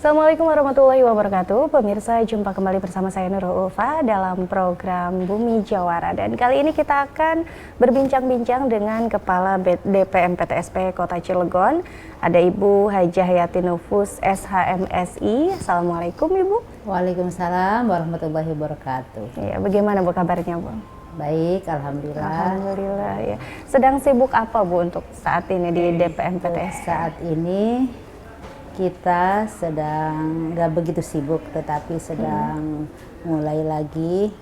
Assalamualaikum warahmatullahi wabarakatuh. Pemirsa, jumpa kembali bersama saya Nurul Ulfa dalam program Bumi Jawara. Dan kali ini kita akan berbincang-bincang dengan Kepala DPM PTSP Kota Cilegon. Ada Ibu Hajah Hayati Nufus, SHMSI. Assalamualaikum Ibu. Waalaikumsalam warahmatullahi wabarakatuh. Ya, bagaimana Bu kabarnya Bu? Baik, alhamdulillah. Alhamdulillah ya. Sedang sibuk apa Bu untuk saat ini di DPM PTSP? Saat ini kita sedang nggak begitu sibuk, tetapi sedang mulai lagi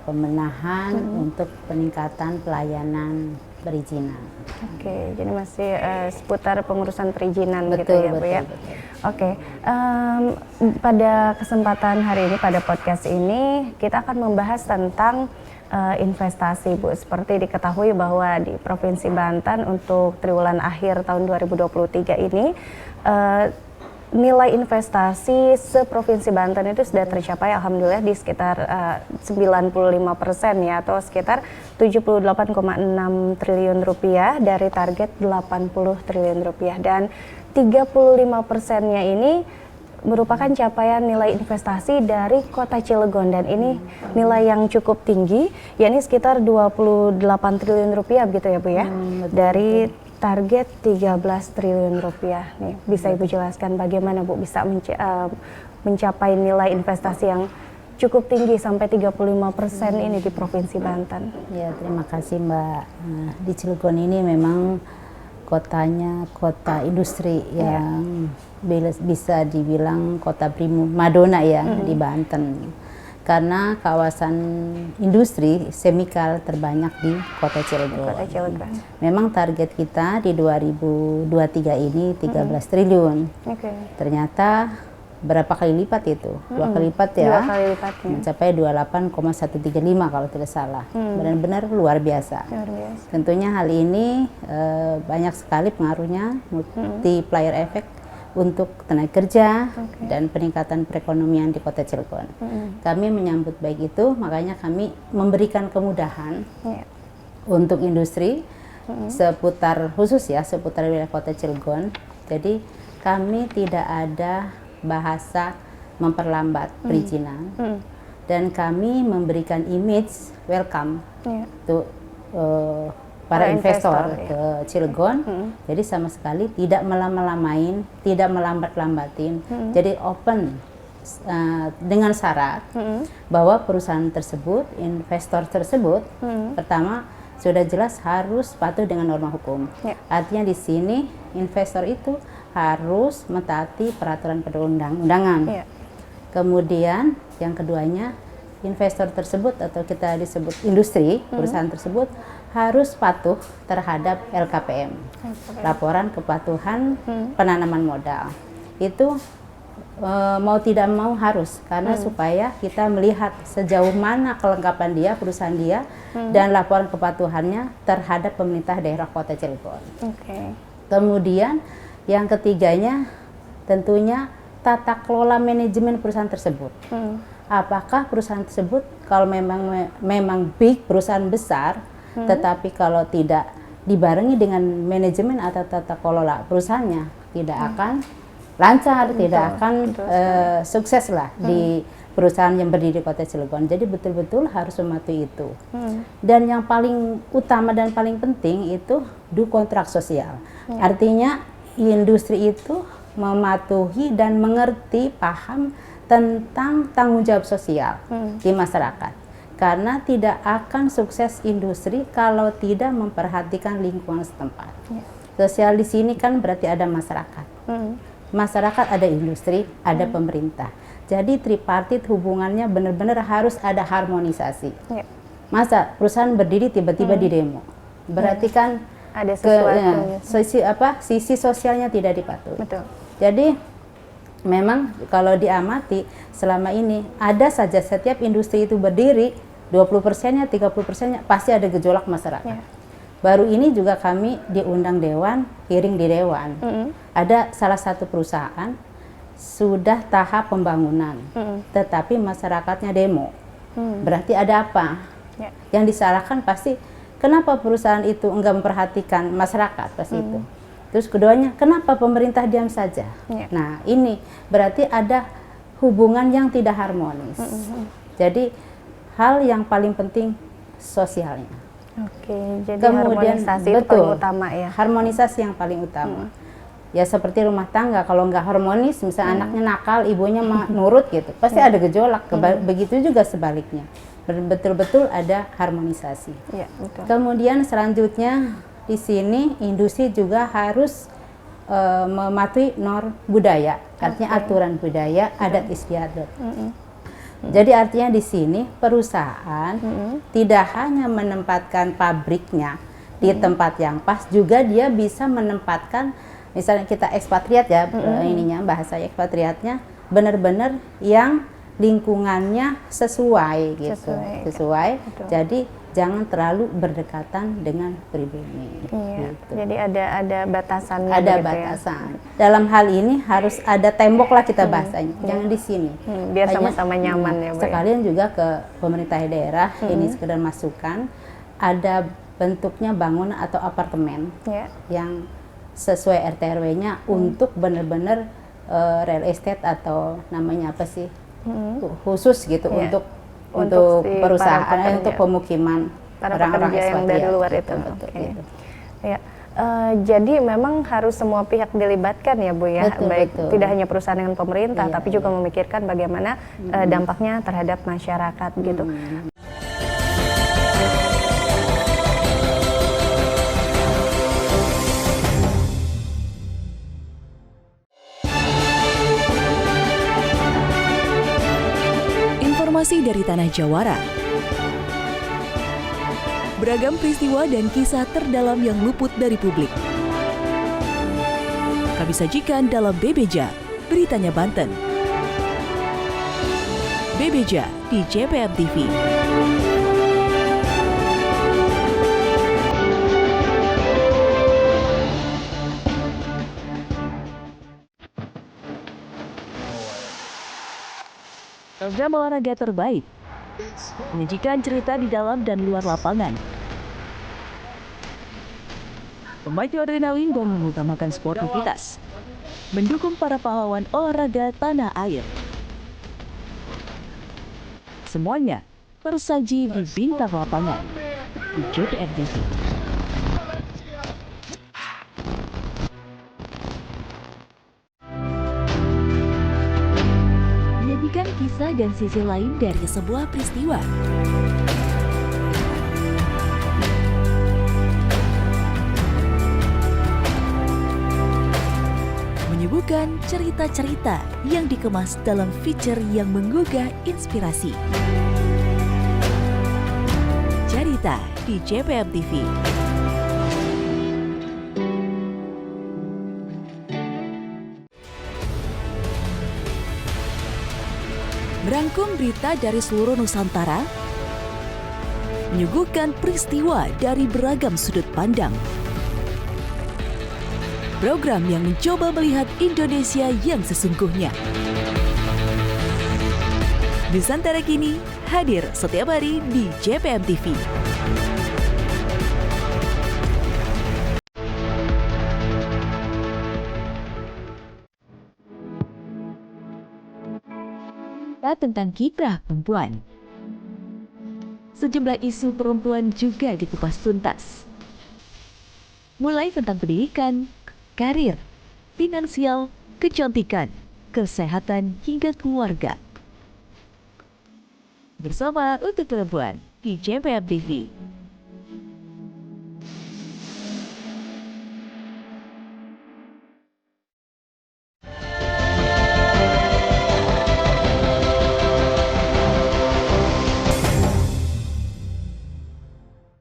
pembenahan untuk peningkatan pelayanan perizinan. Oke, jadi masih seputar pengurusan perizinan Betul, gitu ya Bu ya. betul. Oke, pada kesempatan hari ini, pada podcast ini kita akan membahas tentang investasi Bu. Seperti diketahui bahwa di Provinsi Banten untuk triwulan akhir tahun 2023 ini nilai investasi se-Provinsi Banten itu sudah tercapai alhamdulillah di sekitar 95% ya, atau sekitar 78,6 triliun rupiah dari target 80 triliun rupiah, dan 35%-nya ini merupakan capaian nilai investasi dari Kota Cilegon, dan ini nilai yang cukup tinggi, yakni sekitar 28 triliun rupiah begitu ya Bu ya, dari target 13 triliun rupiah. Nih, bisa Ibu jelaskan bagaimana Bu bisa mencapai nilai investasi yang cukup tinggi sampai 35% ini di Provinsi Banten? Ya, terima kasih Mbak. Di Cilegon ini memang kotanya kota industri yang bisa dibilang kota primadona ya di Banten. Karena kawasan industri semikal terbanyak di Kota Cilegon. Memang target kita di 2023 ini 13 triliun. Ternyata berapa kali lipat itu? Dua kali lipat ya. Dua kali lipat, ya. Mencapai 28,135 kalau tidak salah. Benar-benar luar biasa. Tentunya hal ini banyak sekali pengaruhnya, multiplier effect untuk tenaga kerja dan peningkatan perekonomian di Kota Cilegon. Kami menyambut baik itu, makanya kami memberikan kemudahan untuk industri seputar wilayah Kota Cilegon. Jadi kami tidak ada bahasa memperlambat perizinan, dan kami memberikan image welcome untuk para investor ke Cilegon. Jadi sama sekali tidak melama-lamain, tidak melambat-lambatin. Jadi open dengan syarat bahwa perusahaan tersebut, investor tersebut, pertama sudah jelas harus patuh dengan norma hukum. Artinya di sini investor itu harus mentaati peraturan perundang-undangan. Kemudian yang keduanya, investor tersebut atau kita disebut industri, perusahaan tersebut harus patuh terhadap LKPM, laporan kepatuhan penanaman modal. Itu mau tidak mau harus, karena supaya kita melihat sejauh mana kelengkapan dia, perusahaan dia, dan laporan kepatuhannya terhadap pemerintah daerah Kota Cilegon. Kemudian yang ketiganya tentunya tata kelola manajemen perusahaan tersebut. Apakah perusahaan tersebut kalau memang big, perusahaan besar, tetapi kalau tidak dibarengi dengan manajemen atau tata kelola perusahaannya, tidak akan lancar, tidak akan sukses lah di perusahaan yang berdiri di Kota Cilegon. Jadi betul-betul harus mematuhi itu. Dan yang paling utama dan paling penting itu kontrak sosial. Artinya industri itu mematuhi dan mengerti, paham tentang tanggung jawab sosial di masyarakat. Karena tidak akan sukses industri kalau tidak memperhatikan lingkungan setempat. Sosial di sini kan berarti ada masyarakat. Masyarakat, ada industri, ada pemerintah. Jadi tripartit hubungannya benar-benar harus ada harmonisasi. Masa perusahaan berdiri tiba-tiba di demo? Berarti kan ada sesuatu. Sisi sosialnya tidak dipatuhi. Betul. Jadi memang kalau diamati selama ini ada saja setiap industri itu berdiri 20%-nya, 30%-nya pasti ada gejolak masyarakat. Baru ini juga kami diundang dewan, hearing di dewan. Ada salah satu perusahaan sudah tahap pembangunan, tetapi masyarakatnya demo. Berarti ada apa? Yang disalahkan pasti kenapa perusahaan itu enggak memperhatikan masyarakat pasti itu. Terus keduanya, kenapa pemerintah diam saja? Nah, ini berarti ada hubungan yang tidak harmonis. Jadi hal yang paling penting sosialnya. Oke, jadi kemudian harmonisasi itu paling utama ya. Harmonisasi yang paling utama. Ya seperti rumah tangga, kalau nggak harmonis, misalnya anaknya nakal, ibunya nurut gitu, pasti ada gejolak. Begitu juga sebaliknya. Betul-betul ada harmonisasi. Ya, betul. Kemudian selanjutnya di sini industri juga harus mematuhi norm budaya, artinya aturan budaya, adat istiadat. Jadi artinya di sini perusahaan tidak hanya menempatkan pabriknya di tempat yang pas, juga dia bisa menempatkan, misalnya kita ekspatriat ya, ininya bahasa ekspatriatnya benar-benar yang lingkungannya sesuai gitu, sesuai. Jadi jangan terlalu berdekatan dengan pribumi. Gitu. Jadi ada batasannya. Ada batasan. Ya? Dalam hal ini harus ada tembok lah kita bahasanya. Jangan di sini. Biar sama-sama nyaman ya, Bu. Sekalian juga ke pemerintah daerah ini sekedar masukan, ada bentuknya bangunan atau apartemen yang sesuai RT RW-nya untuk benar-benar real estate atau namanya apa sih khusus gitu untuk perusahaan, untuk pemukiman orang-orang yang dari luar itu. Gitu. Ya. Jadi memang harus semua pihak dilibatkan ya, Bu ya. Baik tidak hanya perusahaan dengan pemerintah, tapi juga memikirkan bagaimana dampaknya terhadap masyarakat gitu. Informasi dari Tanah Jawara. Beragam peristiwa dan kisah terdalam yang luput dari publik. Kami sajikan dalam Bebeja, Beritanya Banten. Bebeja di JPM TV. Program olahraga terbaik, menyajikan cerita di dalam dan luar lapangan. Memacu adrenalin dan mengutamakan sportivitas, mendukung para pahlawan olahraga tanah air. Semuanya tersaji di bintang lapangan di JPM TV. Kisah dan sisi lain dari sebuah peristiwa. Menyuguhkan cerita-cerita yang dikemas dalam feature yang menggugah inspirasi. Cerita di JPM TV. Merangkum berita dari seluruh Nusantara, menyuguhkan peristiwa dari beragam sudut pandang. Program yang mencoba melihat Indonesia yang sesungguhnya. Nusantara Kini hadir setiap hari di JPM TV. Tentang kiprah perempuan. Sejumlah isu perempuan juga dikupas tuntas. Mulai tentang pendidikan, karir, finansial, kecantikan, kesehatan, hingga keluarga. Bersama Untuk Perempuan di JPM TV.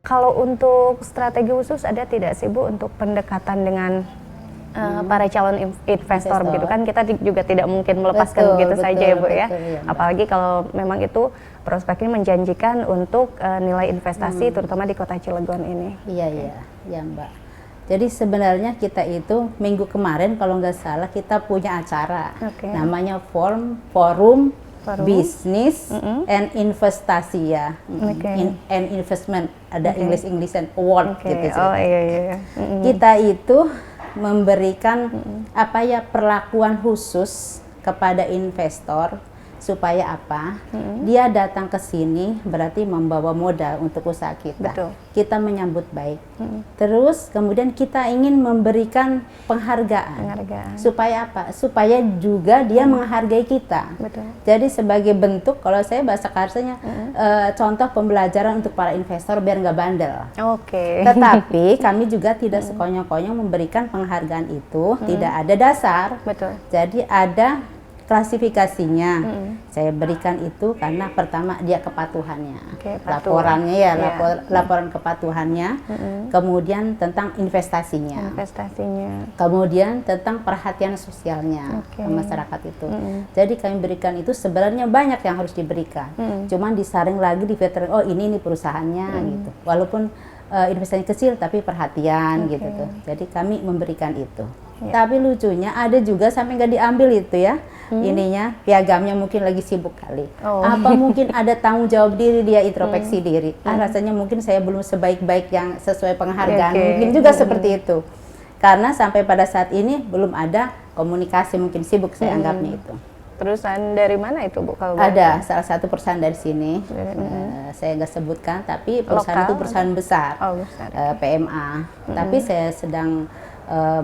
Kalau untuk strategi khusus ada tidak sih, Bu, untuk pendekatan dengan para calon investor gitu kan, kita juga tidak mungkin melepaskan begitu saja ya, Bu ya. Apalagi kalau memang itu prospeknya menjanjikan untuk nilai investasi terutama di Kota Cilegon ini. Iya Mbak. Jadi sebenarnya kita itu minggu kemarin kalau nggak salah kita punya acara namanya Forum Bisnis and Investasi ya, and Investment, ada English and Award gitu. Iya. Kita itu memberikan perlakuan khusus kepada investor supaya apa? Dia datang ke sini berarti membawa modal untuk usaha kita. Betul. Kita menyambut baik. Terus kemudian kita ingin memberikan penghargaan. Supaya apa? Supaya juga dia menghargai kita. Betul. Jadi sebagai bentuk, kalau saya bahasa kasarnya, contoh pembelajaran untuk para investor biar nggak bandel. Oke. Tetapi kami juga tidak sekonyong-konyong memberikan penghargaan itu, tidak ada dasar. Betul. Jadi ada klasifikasinya. Saya berikan itu karena pertama dia kepatuhannya. Oke, Laporannya ya, laporan kepatuhannya. Kemudian tentang investasinya. Kemudian tentang perhatian sosialnya ke masyarakat itu. Jadi kami berikan itu sebenarnya banyak yang harus diberikan. Cuman disaring lagi di filter, oh ini perusahaannya gitu. Walaupun investasi kecil tapi perhatian gitu tuh. Jadi kami memberikan itu. Tapi lucunya ada juga sampai nggak diambil itu ya. Ininya piagamnya mungkin lagi sibuk kali. Apa mungkin ada tanggung jawab diri, dia introspeksi diri. Rasanya mungkin saya belum sebaik-baik yang sesuai penghargaan. Mungkin juga seperti itu. Karena sampai pada saat ini belum ada komunikasi, mungkin sibuk saya anggapnya itu. Perusahaan dari mana itu Bu? Kalau ada salah satu perusahaan dari sini. Saya nggak sebutkan, tapi perusahaan itu perusahaan besar. PMA. Tapi saya sedang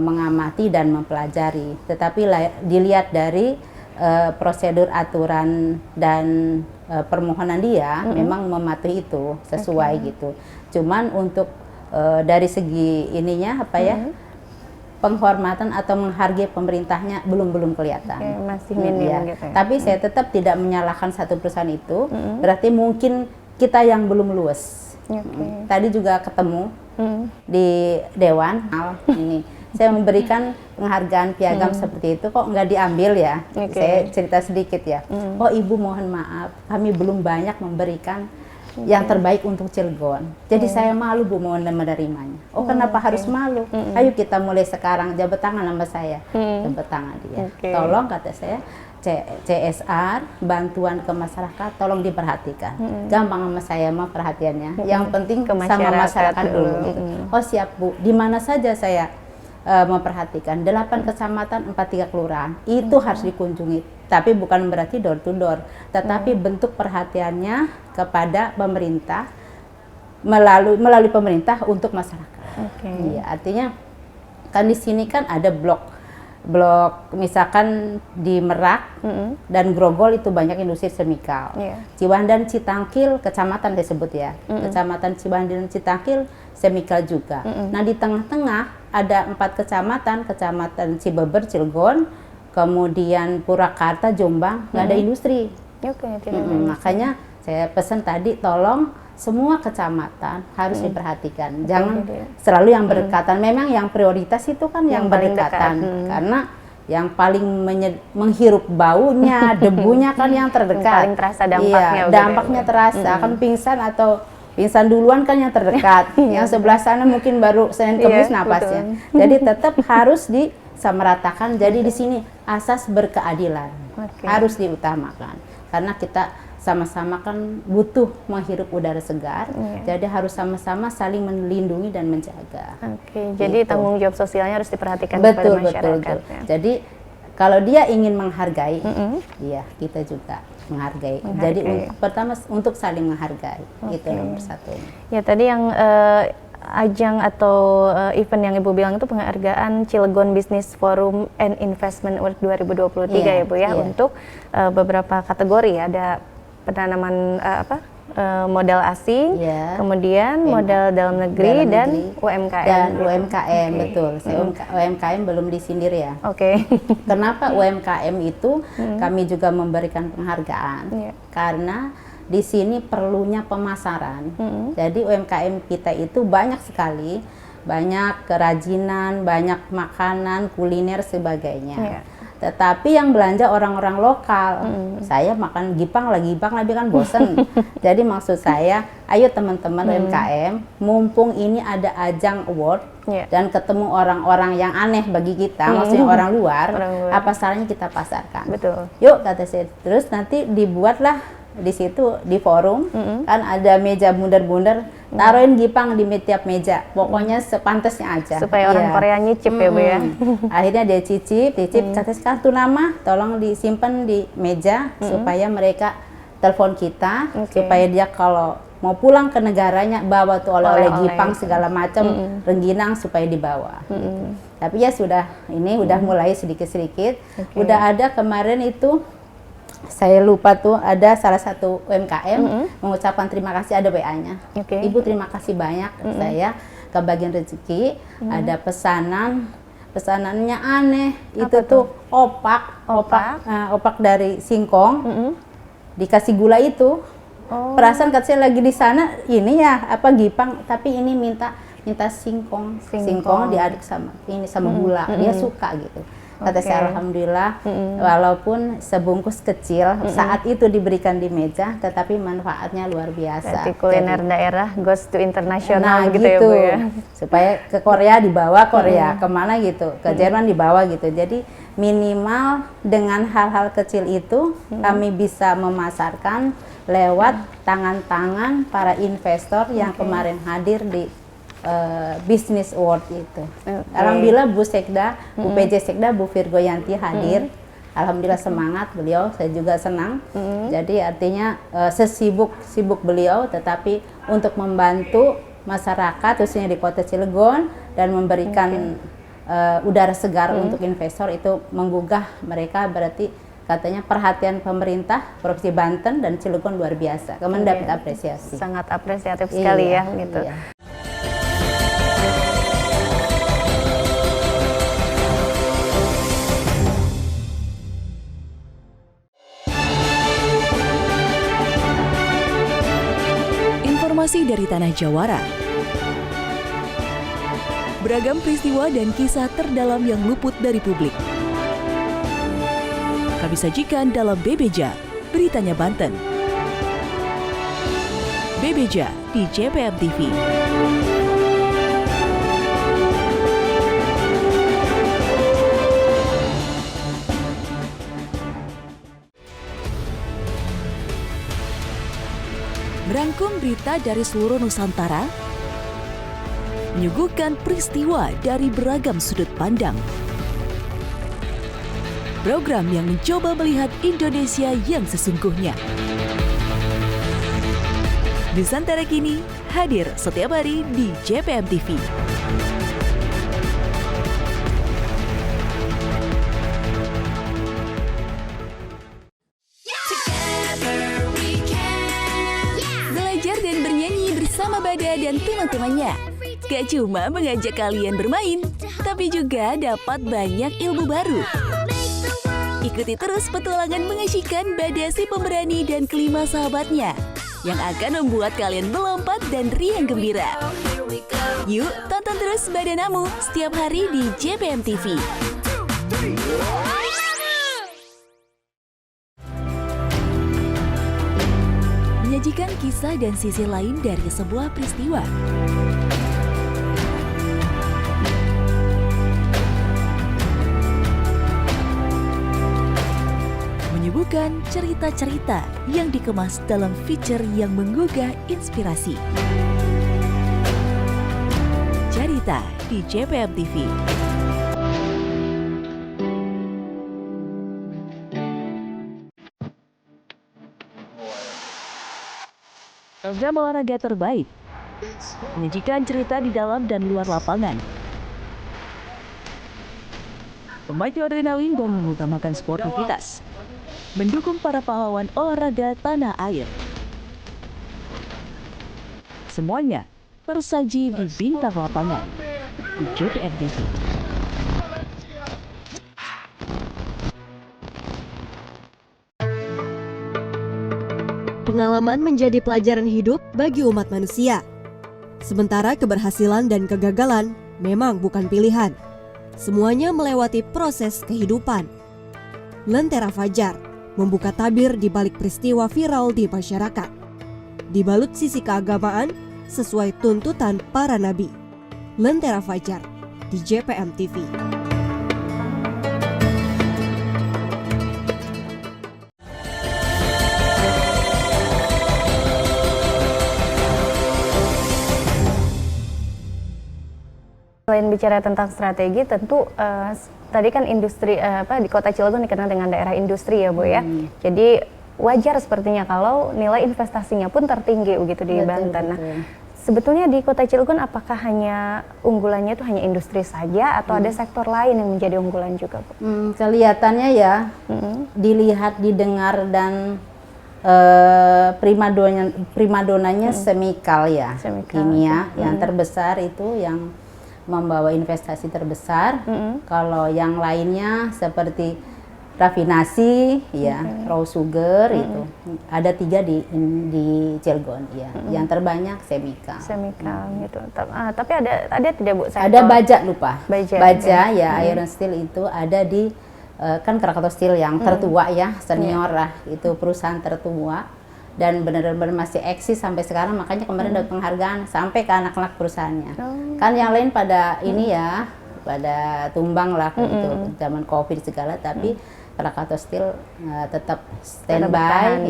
mengamati dan mempelajari, tetapi dilihat dari prosedur aturan dan permohonan dia memang mematuhi itu sesuai gitu. Cuman untuk dari segi ininya penghormatan atau menghargai pemerintahnya belum kelihatan. Masih minim gitu ya. Tapi saya tetap tidak menyalahkan satu perusahaan itu. Berarti mungkin kita yang belum luwes. Tadi juga ketemu di Dewan ini. Saya memberikan penghargaan piagam seperti itu, kok nggak diambil ya? Saya cerita sedikit ya. Oh Ibu mohon maaf, kami belum banyak memberikan yang terbaik untuk Cilegon. Jadi saya malu Bu mau menerimanya. Oh kenapa harus malu? Ayo kita mulai sekarang, jabat tangan sama saya. Jabat tangan dia. Tolong kata saya, CSR, bantuan ke masyarakat, tolong diperhatikan. Gampang sama saya mah perhatiannya. Yang penting sama masyarakat dulu. Gitu. Oh siap Bu, di mana saja saya memperhatikan 8 kecamatan 43 kelurahan itu harus dikunjungi, tapi bukan berarti door to door, tetapi bentuk perhatiannya kepada pemerintah melalui pemerintah untuk masyarakat. Iya, artinya kan di sini kan ada blok misalkan di Merak dan Grogol itu banyak industri semikal. Ciwandan, Citangkil, kecamatan disebut ya. Kecamatan Ciwandan, Citangkil, semikal juga. Nah di tengah-tengah ada 4 kecamatan Cibeber, Cilegon, kemudian Purwakarta, Jombang, nggak ada industri. Makanya saya pesan tadi tolong semua kecamatan harus diperhatikan. Jangan selalu yang berdekatan. Memang yang prioritas itu kan yang berdekatan. Karena yang paling menghirup baunya, debunya kan yang terdekat. Paling terasa dampaknya. Iya, dampaknya terasa. Kan pingsan duluan kan yang terdekat. Yang sebelah sana mungkin baru Senin Kemis napasnya. Jadi tetap harus disamaratakan. Jadi di sini asas berkeadilan harus diutamakan. Karena kita sama-sama kan butuh menghirup udara segar, jadi harus sama-sama saling melindungi dan menjaga. Jadi tanggung jawab sosialnya harus diperhatikan kepada masyarakat. Betul. Jadi kalau dia ingin menghargai, ya kita juga menghargai. Jadi pertama untuk saling menghargai, itu nomor satu. Ya tadi yang ajang atau event yang Ibu bilang itu penghargaan Cilegon Business Forum and Investment Award 2023 ya Bu ya, untuk beberapa kategori. Ada penanaman modal asing, kemudian modal dalam negeri dan UMKM. Betul. Saya UMKM belum disindir ya. Kenapa UMKM itu kami juga memberikan penghargaan? Karena di sini perlunya pemasaran. Jadi UMKM kita itu banyak sekali, banyak kerajinan, banyak makanan, kuliner sebagainya. Tetapi yang belanja orang-orang lokal. Saya makan gipang lagi kan bosen. Jadi maksud saya, ayo teman-teman UMKM, mumpung ini ada ajang award dan ketemu orang-orang yang aneh bagi kita, maksudnya orang luar, apa salahnya kita pasarkan. Betul. Yuk kata saya. Terus nanti dibuatlah di situ di forum kan ada meja bundar-bundar, taruhin Gipang di tiap meja, pokoknya sepantasnya aja supaya orang Korea nyicip ya Bu ya. Akhirnya dia cicip catat kartu nama, tolong disimpan di meja supaya mereka telepon kita, supaya dia kalau mau pulang ke negaranya bawa tuh oleh-oleh Gipang segala macam, rengginang supaya dibawa. Tapi ya sudah, ini udah mulai sedikit-sedikit. Udah ada kemarin itu, saya lupa tuh, ada salah satu UMKM mengucapkan terima kasih, ada WA-nya. Ibu terima kasih banyak, saya kebagian rezeki, ada pesanannya aneh. Itu tuh opak dari singkong, dikasih gula itu. Perasaan kata saya lagi di sana, ini ya apa Gipang, tapi ini minta singkong diaduk sama gula, dia suka gitu. Kata saya alhamdulillah, walaupun sebungkus kecil saat itu diberikan di meja, tetapi manfaatnya luar biasa. Berarti kuliner daerah goes to internasional gitu ya Bu ya. Supaya ke Korea dibawa, kemana gitu, ke Jerman dibawa gitu. Jadi minimal dengan hal-hal kecil itu kami bisa memasarkan lewat tangan-tangan para investor yang kemarin hadir di Business Award itu. Alhamdulillah Bu Sekda, Bu PJ Sekda, Bu Virgoyanti hadir. Alhamdulillah semangat beliau, saya juga senang. Jadi artinya sesibuk beliau, tetapi untuk membantu masyarakat khususnya di Kota Cilegon dan memberikan udara segar untuk investor itu menggugah mereka, berarti katanya perhatian pemerintah Provinsi Banten dan Cilegon luar biasa. Kemudian dapat apresiasi. Sangat apresiatif sekali ya gitu. Iya. Informasi dari Tanah Jawara. Beragam peristiwa dan kisah terdalam yang luput dari publik kami sajikan dalam Bebeja, Beritanya Banten. Bebeja di JPM TV. Merangkum berita dari seluruh Nusantara, menyuguhkan peristiwa dari beragam sudut pandang. Program yang mencoba melihat Indonesia yang sesungguhnya. Nusantara Kini hadir setiap hari di JPM TV. Belajar dan bernyanyi bersama Bada dan teman-temannya. Gak cuma mengajak kalian bermain, tapi juga dapat banyak ilmu baru. Ikuti terus petualangan mengasyikkan Bada si pemberani dan kelima sahabatnya yang akan membuat kalian melompat dan riang gembira. Yuk, tonton terus Bada Namu setiap hari di JPM TV. Menyajikan kisah dan sisi lain dari sebuah peristiwa. Menyuguhkan cerita-cerita yang dikemas dalam feature yang menggugah inspirasi. Cerita di JPM TV. Program olahraga terbaik, menyajikan cerita di dalam dan luar lapangan. Memacu adrenalin dan mengutamakan sportivitas. Mendukung para pahlawan olahraga tanah air. Semuanya tersaji di bintang lapangan di JPM TV. Pengalaman menjadi pelajaran hidup bagi umat manusia. Sementara keberhasilan dan kegagalan memang bukan pilihan. Semuanya melewati proses kehidupan. Lentera Fajar membuka tabir di balik peristiwa viral di masyarakat. Dibalut sisi keagamaan sesuai tuntutan para nabi. Lentera Fajar di JPM TV. Selain bicara tentang strategi, tentu tadi kan industri di Kota Cilegon dikenal dengan daerah industri ya Bu ya. Jadi wajar sepertinya kalau nilai investasinya pun tertinggi begitu di Banten. Nah, sebetulnya di Kota Cilegon apakah hanya unggulannya itu hanya industri saja atau ada sektor lain yang menjadi unggulan juga Bu? Kelihatannya ya, dilihat, didengar dan primadonanya semikal ya, kimia yang terbesar itu yang membawa investasi terbesar. Kalau yang lainnya seperti rafinasi, ya, raw sugar itu ada 3 di Cilegon, ya. Yang terbanyak semikal. Semikal gitu. Tapi ada tidak Bu? Ada baja, lupa. Baja ya, iron steel itu ada di kan Krakatau Steel yang tertua ya, senior lah, itu perusahaan tertua dan benar-benar masih eksis sampai sekarang, makanya kemarin dapat penghargaan sampai ke anak-anak perusahaannya. Kan yang lain pada ini ya, pada tumbang lah itu zaman Covid segala, tapi Krakatau Steel tetap standby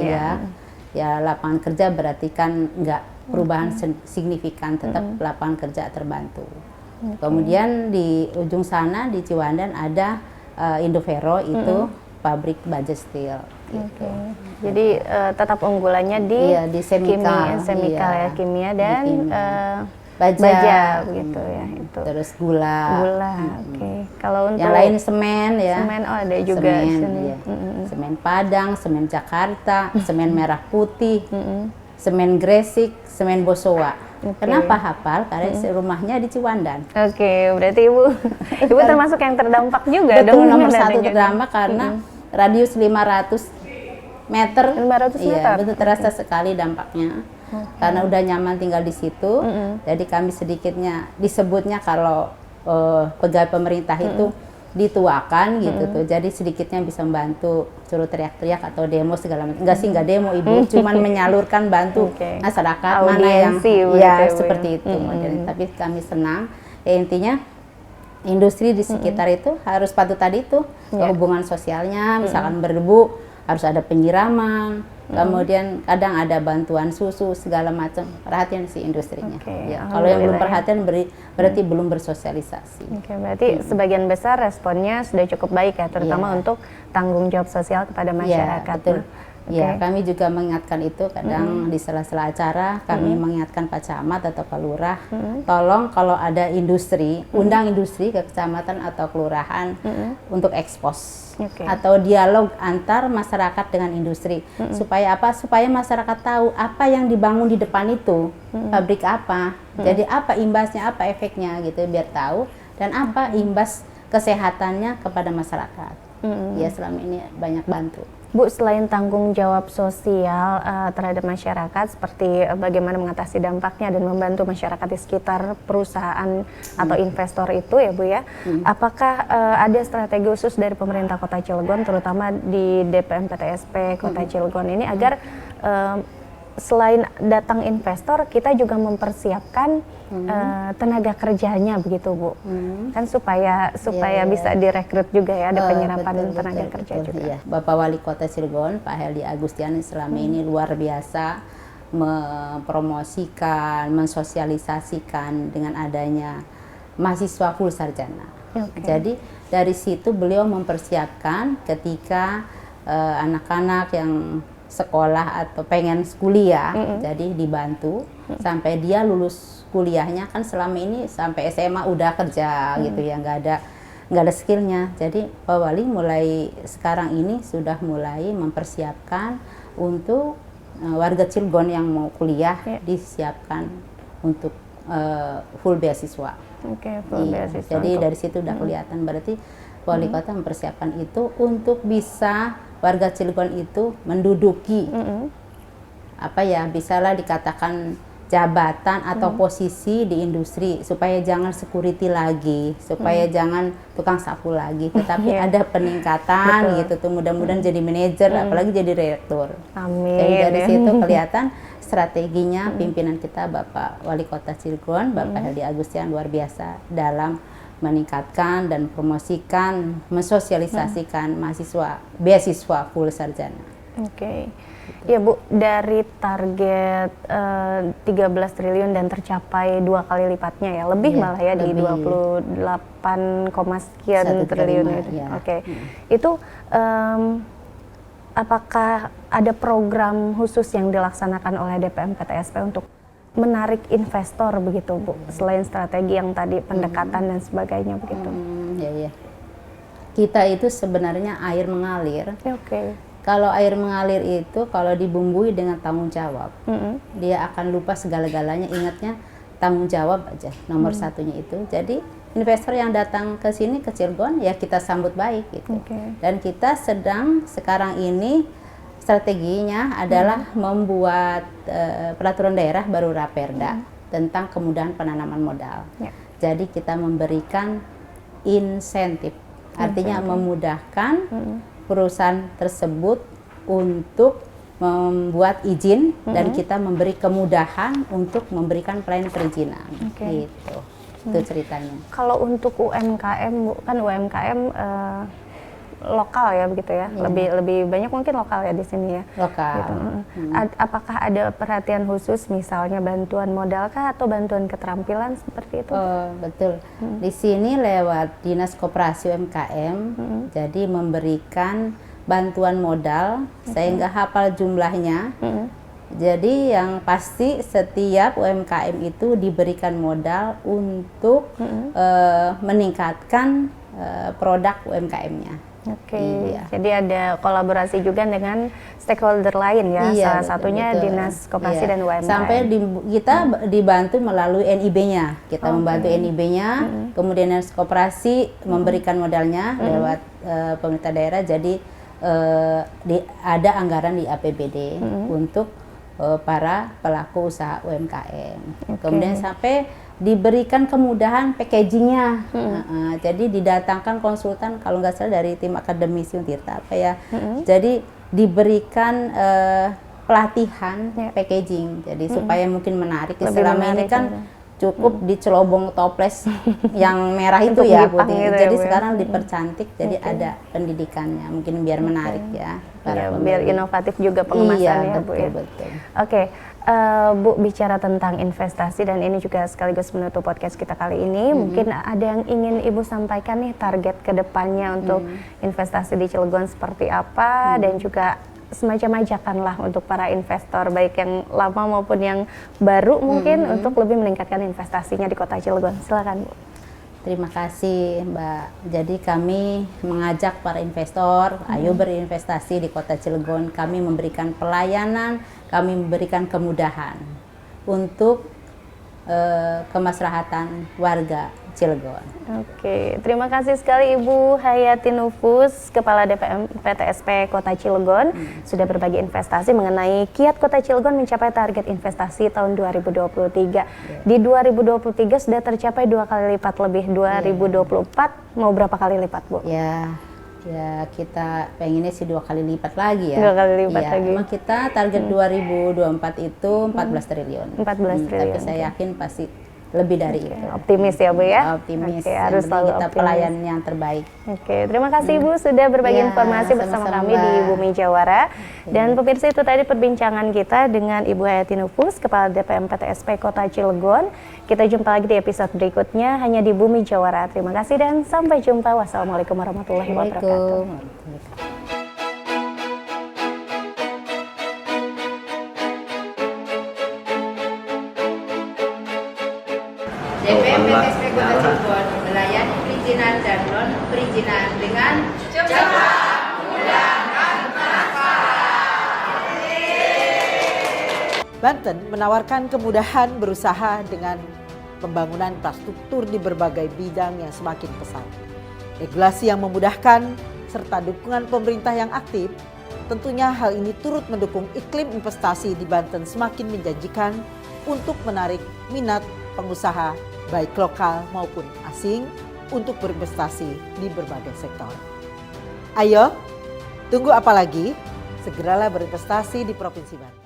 ya, lapangan kerja berarti kan nggak perubahan signifikan, tetap lapangan kerja terbantu. Kemudian di ujung sana di Ciwandan ada Indovero, itu pabrik baja steel. Gitu. Jadi tetap unggulannya di semikal, kimia dan baja begitu ya. Itu. Terus gula. Kalau untuk yang lain semen ya. Semen ada juga. Semen Padang, semen Jakarta, semen Merah Putih, semen Gresik, semen Bosowa. Kenapa hafal? Karena rumahnya di Ciwandan. Berarti Ibu termasuk yang terdampak juga Betul, dong. nomor 1 terdampak karena radius 500 meter. 500 meter. Iya, betul terasa sekali dampaknya. Karena udah nyaman tinggal di situ. Jadi kami sedikitnya disebutnya kalau pegawai pemerintah itu dituakan gitu tuh. Jadi sedikitnya bisa membantu, suruh teriak-teriak atau demo segala macam. Enggak demo Ibu, cuman menyalurkan bantu masyarakat audiensi, mana yang seperti itu modelnya. Tapi kami senang ya, intinya industri di sekitar itu harus patuh tadi itu hubungan sosialnya, misalkan berdebu harus ada penyiraman, kemudian kadang ada bantuan susu segala macam. Perhatian si industrinya. Ya, kalau yang belum perhatian berarti belum bersosialisasi. Berarti sebagian besar responnya sudah cukup baik ya, terutama untuk tanggung jawab sosial kepada masyarakat. Betul. Ya, kami juga mengingatkan itu kadang di sela-sela acara kami mengingatkan Pak Camat atau Pak Lurah, tolong kalau ada industri, undang industri ke kecamatan atau kelurahan untuk ekspos atau dialog antar masyarakat dengan industri. Supaya apa? Supaya masyarakat tahu apa yang dibangun di depan itu, pabrik apa, jadi apa imbasnya, apa efeknya gitu, biar tahu, dan apa imbas kesehatannya kepada masyarakat. Ya, selama ini banyak bantu. Bu, selain tanggung jawab sosial terhadap masyarakat, seperti bagaimana mengatasi dampaknya dan membantu masyarakat di sekitar perusahaan atau investor itu ya Bu ya, apakah ada strategi khusus dari pemerintah Kota Cilegon, terutama di DPM PTSP Kota Cilegon ini, agar selain datang investor, kita juga mempersiapkan tenaga kerjanya begitu Bu, kan supaya bisa direkrut juga ya, ada penyerapan tenaga kerja juga. Ya. Bapak Wali Kota Cilegon, Pak Heldi Agustian, selama ini luar biasa mempromosikan, mensosialisasikan dengan adanya mahasiswa full sarjana. Jadi dari situ beliau mempersiapkan ketika anak-anak yang sekolah atau pengen kuliah, jadi dibantu sampai dia lulus kuliahnya. Kan selama ini sampai SMA udah kerja gitu ya, nggak ada skillnya. Jadi Pak Wali mulai sekarang ini sudah mulai mempersiapkan untuk warga Cilegon yang mau kuliah disiapkan untuk full beasiswa. Full beasiswa. Jadi dari situ udah kelihatan, berarti Wali Kota mempersiapkan itu untuk bisa warga Cilegon itu menduduki bisalah dikatakan jabatan atau posisi di industri, supaya jangan security lagi, supaya jangan tukang sapu lagi, tetapi ada peningkatan gitu tuh, mudah-mudahan jadi manajer, apalagi jadi direktur. Amin. Jadi dari situ kelihatan strateginya pimpinan kita Bapak Wali Kota Cilegon, Bapak Heldi Agustian, luar biasa dalam meningkatkan dan promosikan, mensosialisasikan mahasiswa beasiswa full sarjana. Ya Bu, dari target 13 triliun dan tercapai 2 kali lipatnya ya, lebih malah ya di 28, sekian triliun itu. Ya. Oke. Itu apakah ada program khusus yang dilaksanakan oleh DPM PTSP untuk menarik investor begitu Bu, selain strategi yang tadi pendekatan dan sebagainya begitu? Ya. Kita itu sebenarnya air mengalir. Oke. Kalau air mengalir itu kalau dibumbui dengan tanggung jawab, dia akan lupa segala-galanya, ingatnya tanggung jawab aja nomor satunya itu. Jadi investor yang datang ke sini ke Cilegon ya kita sambut baik gitu. Dan kita sedang sekarang ini strateginya adalah membuat peraturan daerah baru Raperda tentang kemudahan penanaman modal. Jadi kita memberikan insentif, artinya memudahkan perusahaan tersebut untuk membuat izin dan kita memberi kemudahan untuk memberikan pelayanan perizinan. Gitu. Itu ceritanya. Kalau untuk UMKM, Bu, kan UMKM lokal ya begitu ya, lebih banyak mungkin lokal ya di sini ya. Lokal. Gitu. Apakah ada perhatian khusus, misalnya bantuan modal kah atau bantuan keterampilan seperti itu? Betul. Di sini lewat Dinas Koperasi UMKM, jadi memberikan bantuan modal. Saya nggak hafal jumlahnya. Jadi yang pasti setiap UMKM itu diberikan modal untuk meningkatkan produk UMKM-nya. Jadi ada kolaborasi juga dengan stakeholder lain ya, salah satunya Dinas Koperasi dan UMKM. Sampai kita dibantu melalui NIB-nya, kita membantu NIB-nya, kemudian Dinas Koperasi memberikan modalnya lewat pemerintah daerah. Jadi ada anggaran di APBD untuk para pelaku usaha UMKM. Kemudian sampai diberikan kemudahan packagingnya, jadi didatangkan konsultan kalau nggak salah dari tim akademisi Untirta apa ya, jadi diberikan pelatihan packaging, jadi supaya mungkin menarik. Selama ini kan cukup dicelobong toples yang merah itu ya putih, gitu jadi sekarang dipercantik, jadi ada pendidikannya, mungkin biar menarik ya, biar inovatif juga pengemasannya Bu ya. Betul. Bu, bicara tentang investasi dan ini juga sekaligus menutup podcast kita kali ini, mungkin ada yang ingin Ibu sampaikan nih target kedepannya untuk investasi di Cilegon seperti apa, dan juga semacam ajakan lah untuk para investor baik yang lama maupun yang baru mungkin untuk lebih meningkatkan investasinya di Kota Cilegon. Silakan Bu. Terima kasih Mbak. Jadi kami mengajak para investor, ayo berinvestasi di Kota Cilegon. Kami memberikan pelayanan, kami memberikan kemudahan untuk kemaslahatan warga Cilegon. Terima kasih sekali Ibu Hayati Nufus, Kepala DPM PTSP Kota Cilegon, sudah berbagi investasi mengenai kiat Kota Cilegon mencapai target investasi tahun 2023. Di 2023 sudah tercapai 2 kali lipat lebih, 2024 mau berapa kali lipat Bu? Ya kita pengennya sih 2 kali lipat lagi ya. 2 kali lipat lagi. Emang kita target 2024 itu 14 triliun. 14 triliun. Tapi saya yakin pasti lebih dari itu. Optimis ya Bu ya? Optimis. Harus selalu kita optimis. pelayanan yang terbaik. Terima kasih Ibu sudah berbagi informasi bersama kami di Bumi Jawara. Dan pemirsa, itu tadi perbincangan kita dengan Ibu Hayati Nufus, Kepala DPM PTSP Kota Cilegon. Kita jumpa lagi di episode berikutnya hanya di Bumi Jawara. Terima kasih dan sampai jumpa. Wassalamualaikum warahmatullahi wabarakatuh. DPM PTSP Kota Cilegon melayani perizinan dan non perizinan dengan cepat, mudah, dan transparan. Banten menawarkan kemudahan berusaha dengan pembangunan infrastruktur di berbagai bidang yang semakin pesat. Regulasi yang memudahkan serta dukungan pemerintah yang aktif, tentunya hal ini turut mendukung iklim investasi di Banten semakin menjanjikan untuk menarik minat pengusaha baik lokal maupun asing untuk berinvestasi di berbagai sektor. Ayo, tunggu apa lagi? Segeralah berinvestasi di Provinsi Banten.